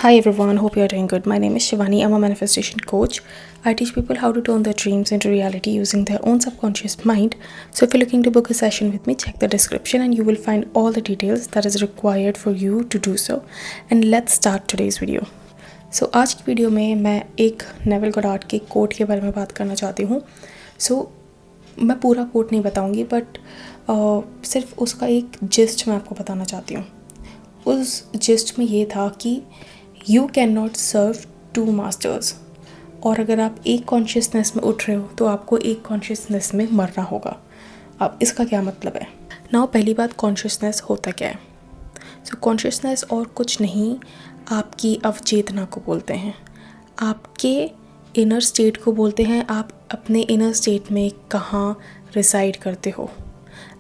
Hi everyone, hope you are doing good. My name is Shivani. I'm a manifestation coach. I teach people how to turn their dreams into reality using their own subconscious mind. So if you're looking to book a session with me, check the description and you will find all the details that is required for you to do so. And let's start today's video. So आज की video में मैं एक naval Goddard के coat के बारे में बात करना चाहती हूँ. मैं पूरा कोट नहीं बताऊँगी बट सिर्फ उसका एक जिस्ट मैं आपको बताना चाहती हूँ. उस जिस्ट में ये था कि you can not serve two masters. और अगर आप एक कॉन्शियसनेस में उठ रहे हो तो आपको एक कॉन्शियसनेस में मरना होगा. अब इसका क्या मतलब है? नाउ पहली बात, कॉन्शियसनेस होता क्या है? सो कॉन्शियसनेस और कुछ नहीं, आपकी अवचेतना को बोलते हैं, आपके इनर स्टेट को बोलते हैं. आप अपने इनर स्टेट में कहाँ रिसाइड करते हो.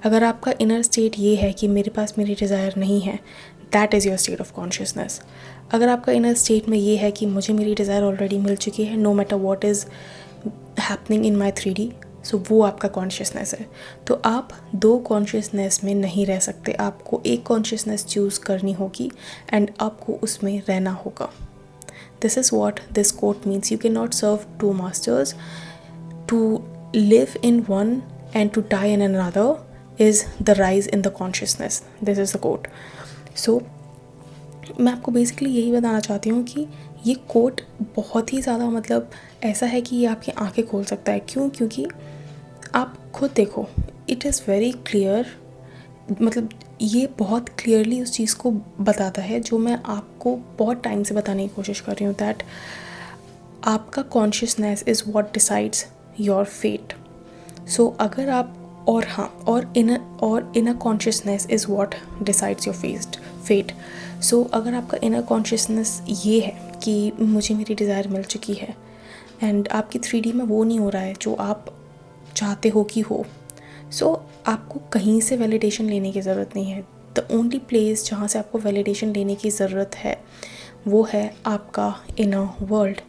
अगर आपका इनर स्टेट ये है कि मेरे पास मेरी डिज़ायर नहीं है, that is your state of consciousness. अगर आपका इनर स्टेट में ये है कि मुझे मेरी डिज़ायर ऑलरेडी मिल चुकी है, no matter what is happening in my 3D, so वो आपका कॉन्शियसनेस है. तो आप दो कॉन्शियसनेस में नहीं रह सकते. आपको एक कॉन्शियसनेस चूज़ करनी होगी एंड आपको उसमें रहना होगा. This is what this quote means. You can not serve two masters. To live in one and to die in another is the rise in the consciousness. This is the quote. So मैं आपको basically यही बताना चाहती हूँ कि ये coat बहुत ही ज़्यादा मतलब ऐसा है कि ये आपकी आंखें खोल सकता है. क्यों? क्योंकि आप खुद देखो, इट इज़ वेरी क्लियर. मतलब ये बहुत क्लियरली उस चीज़ को बताता है जो मैं आपको बहुत टाइम से बताने की कोशिश कर रही हूँ, दैट आपका consciousness is what decides your fate. So अगर आप और inner consciousness is what decides your fate. So अगर आपका इनर कॉन्शियसनेस ये है कि मुझे मेरी डिज़ायर मिल चुकी है एंड आपकी 3D में वो नहीं हो रहा है जो आप चाहते हो कि हो, सो आपको कहीं से वैलिडेशन लेने की ज़रूरत नहीं है. द ओनली प्लेस जहाँ से आपको वैलिडेशन लेने की ज़रूरत है वो है आपका इनर वर्ल्ड.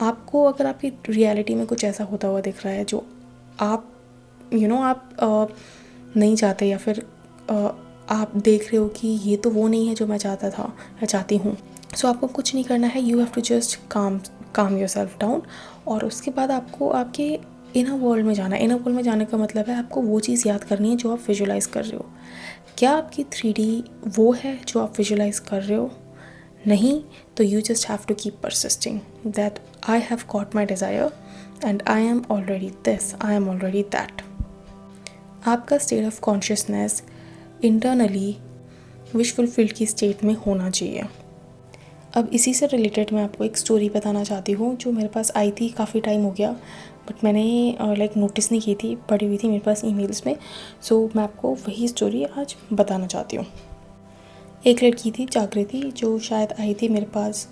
आपको अगर आपकी रियलिटी में कुछ ऐसा होता हुआ दिख रहा है जो आप आप नहीं चाहते, या फिर आप देख रहे हो कि ये तो वो नहीं है जो मैं चाहता था या चाहती हूँ, सो आपको कुछ नहीं करना है. You have to just calm yourself down. और उसके बाद आपको आपके इनर वर्ल्ड में जाना है. इनर वर्ल्ड में जाने का मतलब है आपको वो चीज़ याद करनी है जो आप विजुलाइज़ कर रहे हो. क्या आपकी 3D वो है जो आप विजुलाइज़ कर रहे हो? नहीं. तो you just have to keep persisting that I have got my desire and I am already this, I am already that. आपका state of consciousness internally wish fulfilled की स्टेट में होना चाहिए. अब इसी से रिलेटेड मैं आपको एक स्टोरी बताना चाहती हूँ जो मेरे पास आई थी. काफ़ी टाइम हो गया बट मैंने नोटिस नहीं की थी, पड़ी हुई थी मेरे पास ईमेल्स में. सो मैं आपको वही स्टोरी आज बताना चाहती हूँ. एक लड़की थी जागृति, जो शायद आई थी मेरे पास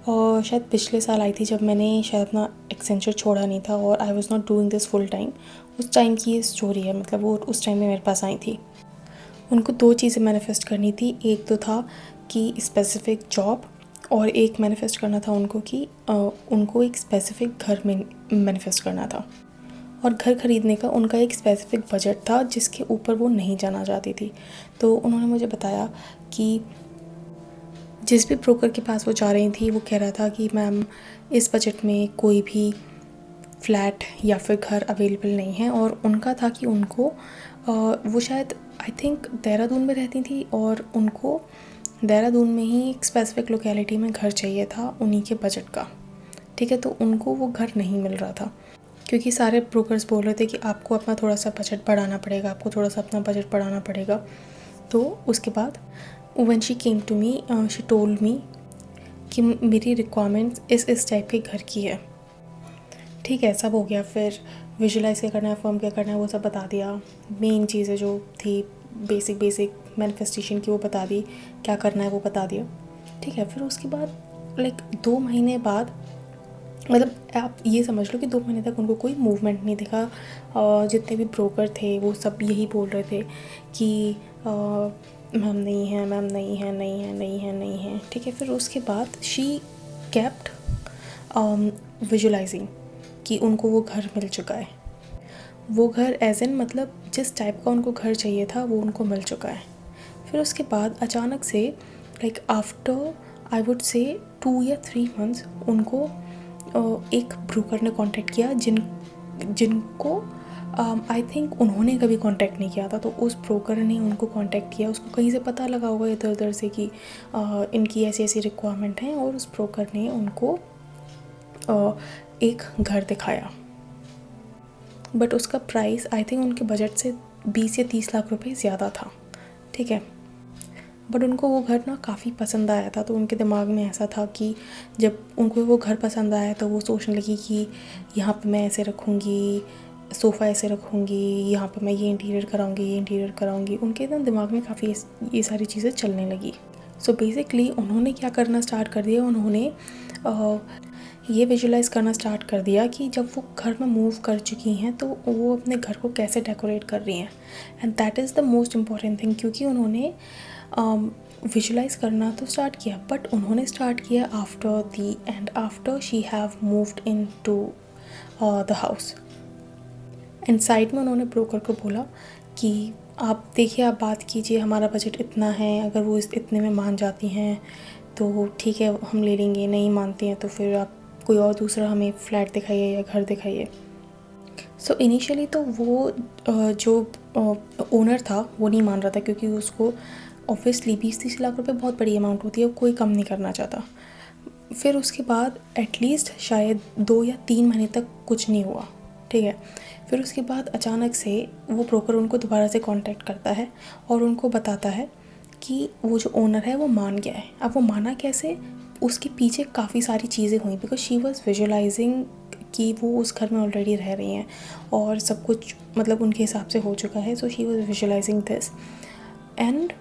और शायद पिछले साल आई थी जब मैंने शायद अपना एक्सेंचर छोड़ा नहीं था और I was not doing this full time. उस टाइम की ये स्टोरी है. मतलब वो उस टाइम में मेरे पास आई थी. उनको दो चीज़ें मैनिफेस्ट करनी थी. एक तो था कि स्पेसिफ़िक जॉब, और एक मैनिफेस्ट करना था उनको कि उनको एक स्पेसिफ़िक घर में मैनिफेस्ट करना था. और घर ख़रीदने का उनका एक स्पेसिफ़िक बजट था जिसके ऊपर वो नहीं जाना चाहती थी. तो उन्होंने मुझे बताया कि जिस भी ब्रोकर के पास वो जा रही थी वो कह रहा था कि मैम इस बजट में कोई भी फ्लैट या फिर घर अवेलेबल नहीं है. और उनका था कि उनको वो शायद आई थिंक देहरादून में रहती थी और उनको देहरादून में ही एक स्पेसिफिक लोकेलिटी में घर चाहिए था उन्हीं के बजट का. ठीक है. तो उनको वो घर नहीं मिल रहा था क्योंकि सारे ब्रोकर्स बोल रहे थे कि आपको अपना थोड़ा सा बजट बढ़ाना पड़ेगा, आपको थोड़ा सा अपना बजट बढ़ाना पड़ेगा. तो उसके बाद when she came to me, she told me कि मेरी रिक्वायरमेंट्स इस टाइप के घर की है. ठीक है, सब हो गया. फिर विजुलाइज़ क्या करना है, फॉर्म क्या करना है, वो सब बता दिया. मेन चीज़ें जो थी बेसिक मैनिफेस्टेशन की वो बता दी. क्या करना है वो बता दिया. ठीक है. फिर उसके बाद 2 महीने बाद, मतलब आप ये समझ लो कि 2 महीने तक उनको कोई मूवमेंट नहीं दिखा. जितने भी ब्रोकर थे वो सब यही बोल रहे थे कि मैम नहीं है, मैम नहीं है, नहीं है, नहीं है, नहीं है. ठीक है. फिर उसके बाद शी केप्ट विजुलाइजिंग कि उनको वो घर मिल चुका है. वो घर एज इन मतलब जिस टाइप का उनको घर चाहिए था वो उनको मिल चुका है. फिर उसके बाद अचानक से आफ्टर आई वुड से 2 या 3 मंथ्स उनको एक ब्रोकर ने कांटेक्ट किया जिनको आई थिंक उन्होंने कभी कांटेक्ट नहीं किया था। तो उस ब्रोकर ने उनको कांटेक्ट किया, उसको कहीं से पता लगा होगा इधर उधर से कि इनकी ऐसी ऐसी रिक्वायरमेंट है, और उस ब्रोकर ने उनको एक घर दिखाया। बट उसका प्राइस आई थिंक उनके बजट से 20 या 30 लाख रुपए ज़्यादा था, ठीक है। बट उनको वो घर ना काफ़ी पसंद आया था। तो उनके दिमाग में ऐसा था कि जब उनको वो घर पसंद आया तो वो सोचने लगी कि यहाँ पे मैं ऐसे रखूँगी, सोफ़ा ऐसे रखूँगी, यहाँ पे मैं ये इंटीरियर कराऊँगी। उनके एकदम दिमाग में काफ़ी ये सारी चीज़ें चलने लगी। सो बेसिकली उन्होंने क्या करना स्टार्ट कर दिया, उन्होंने ये विजुलाइज़ करना स्टार्ट कर दिया कि जब वो घर में मूव कर चुकी हैं तो वो अपने घर को कैसे डेकोरेट कर रही हैं। And that is the most important thing, क्योंकि उन्होंने विजुलाइज़ करना तो स्टार्ट किया, बट उन्होंने स्टार्ट किया after she have moved into the house. And side में उन्होंने ब्रोकर को बोला कि आप देखिए, आप बात कीजिए, हमारा बजट इतना है, अगर वो इतने में मान जाती हैं तो ठीक है हम ले लेंगे, नहीं मानती हैं तो फिर आप कोई और दूसरा हमें फ्लैट दिखाइए या घर दिखाइए। सो इनिशियली तो वो जो ओनर था वो नहीं मान रहा था, क्योंकि उसको ऑब्वियसली 20-30 लाख रुपए बहुत बड़ी अमाउंट होती है, कोई कम नहीं करना चाहता। फिर उसके बाद एटलीस्ट शायद 2 या 3 महीने तक कुछ नहीं हुआ, ठीक है। फिर उसके बाद अचानक से वो ब्रोकर उनको दोबारा से कांटेक्ट करता है और उनको बताता है कि वो जो ओनर है वो मान गया है। अब वो माना कैसे, उसके पीछे काफ़ी सारी चीज़ें हुई, बिकॉज शी वॉज विजुलाइजिंग कि वो उस घर में ऑलरेडी रह रही हैं और सब कुछ मतलब उनके हिसाब से हो चुका है। So she was visualising this, and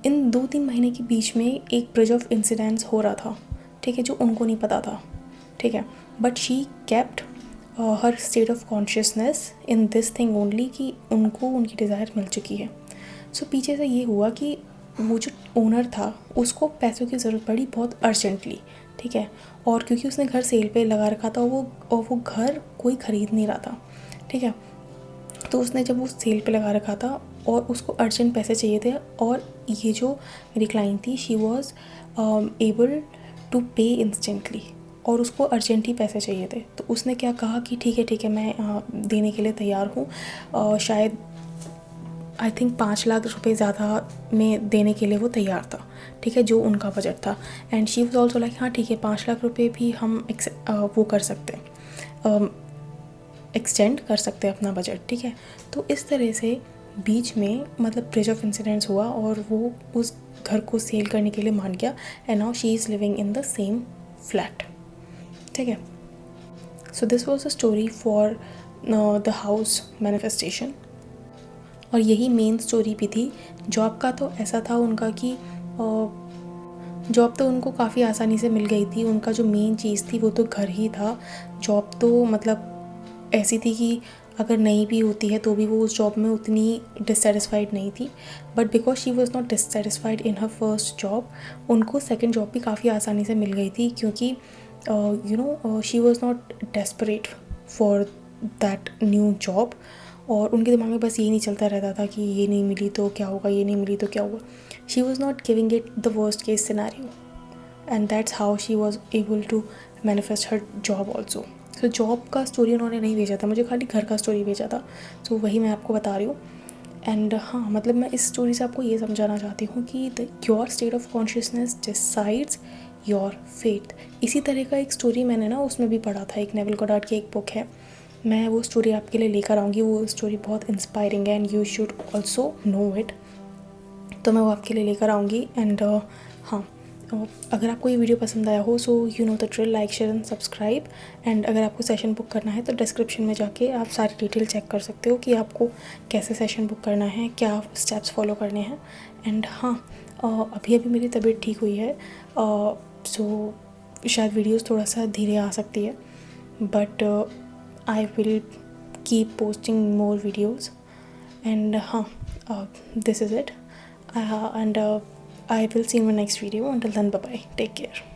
in 2-3 महीने के बीच में एक ब्रिज ऑफ इंसिडेंट्स हो रहा था, ठीक है, जो उनको नहीं पता था, ठीक है। But she kept her state of consciousness in this thing only कि उनको उनकी डिज़ायर मिल चुकी है। सो पीछे से ये हुआ कि वो जो ओनर था उसको पैसों की ज़रूरत पड़ी बहुत अर्जेंटली, ठीक है। और क्योंकि उसने घर सेल पे लगा रखा था वो घर कोई ख़रीद नहीं रहा था, ठीक है। तो उसने जब वो सेल पे लगा रखा था और उसको अर्जेंट पैसे चाहिए थे, और ये जो मेरी क्लाइंट थी शी वॉज एबल टू पे इंस्टेंटली, और उसको अर्जेंट ही पैसे चाहिए थे। तो उसने क्या कहा कि ठीक है मैं देने के लिए तैयार हूँ। शायद आई थिंक 5 लाख रुपए ज़्यादा में देने के लिए वो तैयार था, ठीक है, जो उनका बजट था। And she was also like हाँ ठीक है, 5 लाख रुपए भी हम वो कर सकते हैं, एक्सटेंड कर सकते हैं अपना बजट, ठीक है। तो इस तरह से बीच में मतलब ब्रिज ऑफ इंसिडेंट्स हुआ और वो उस घर को सेल करने के लिए मान गया, and now she is living in the same flat, ठीक है। So this was a story for the house manifestation. और यही मेन स्टोरी भी थी। जॉब का तो ऐसा था उनका कि जॉब तो उनको काफ़ी आसानी से मिल गई थी, उनका जो मेन चीज़ थी वो तो घर ही था। जॉब तो मतलब ऐसी थी कि अगर नहीं भी होती है तो भी वो उस जॉब में उतनी डिससेटिस्फाइड नहीं थी, but because she was not dissatisfied in her first job, उनको सेकेंड जॉब भी काफ़ी आसानी से मिल गई थी, क्योंकि she was not desperate for that new job. और उनके दिमाग में बस यही नहीं चलता रहता था कि ये नहीं मिली तो क्या होगा, ये नहीं मिली तो क्या होगा। She was not giving it the worst case scenario, and that's how she was able to manifest her job also. So job का स्टोरी उन्होंने नहीं भेजा था मुझे, खाली घर का स्टोरी भेजा था। सो वही मैं आपको बता रही हूँ। एंड हाँ, मतलब मैं इस स्टोरी से आपको ये समझाना चाहती हूँ कि your state of consciousness decides your faith. इसी तरह का एक स्टोरी मैंने ना उसमें भी पढ़ा था, एक नेविल गॉडार्ड की एक बुक है, मैं वो स्टोरी आपके लिए लेकर आऊँगी। वो स्टोरी बहुत इंस्पायरिंग है and you should also know it, तो मैं वो आपके लिए लेकर आऊँगी। एंड हाँ, अगर आपको ये वीडियो पसंद आया हो so you know the drill, like share and subscribe. And अगर आपको सेशन बुक करना है तो डिस्क्रिप्शन में जाके आप सारी डिटेल चेक कर सकते हो कि आपको कैसे सेशन बुक करना है, क्या स्टेप्स फॉलो करने हैं। एंड हाँ, अभी मेरी तबीयत ठीक हुई है, सो शायद वीडियोस थोड़ा सा धीरे आ सकती है, but I will keep posting more videos, and this is it, and I will see you in my next video. Until then, bye bye, take care.